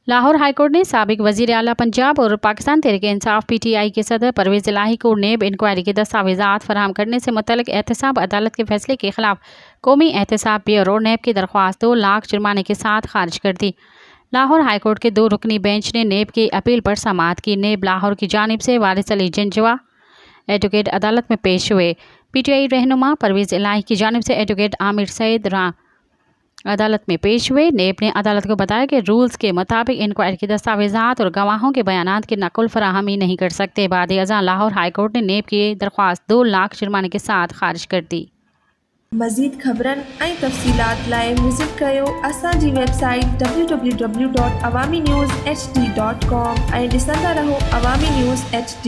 Lahore high court ने साबिक वजीर आला पंजाब और पाकिस्तान तहरीक इंसाफ PTI के सदर परवेज़ इलाही को नेब इंक्वायरी के दस्तावेज़ात फराहम करने से मुतल्लिक एहतसाब अदालत के फैसले के खिलाफ कौमी एहतसाब ब्यूरो नेब की दरख्वास्त 2 लाख जुर्माने के साथ खारिज कर दी। लाहौर हाईकोर्ट के 2 रुकनी बेंच ने नेब की अपील पर समाअत की। नेब लाहौर की जानिब से वारिस अली जंजवा एडवोकेट अदालत में पेश हुए। PTI रहनुमा परवेज़ इलाही की जानिब से एडवोकेट आमिर सईद अदालत में पेश हुए। नेब ने अदालत को बताया कि रूल्स के मुताबिक इंक्वायरी के दस्तावेज़ात और गवाहों के बयानात की नकुल फराहमी नहीं कर सकते। बाद अज़ां लाहौर हाईकोर्ट ने नेब की दरख्वास्त 2 लाख जुर्माने के साथ खारिज कर दी। मज़ीद ख़बरनि ऐं तफ़सीलात लाइ विज़िट कयो असांजी वेबसाइट www.awamiNewsHD.com ऐं ॾिसंदा रहो अवामी न्यूज़ HD।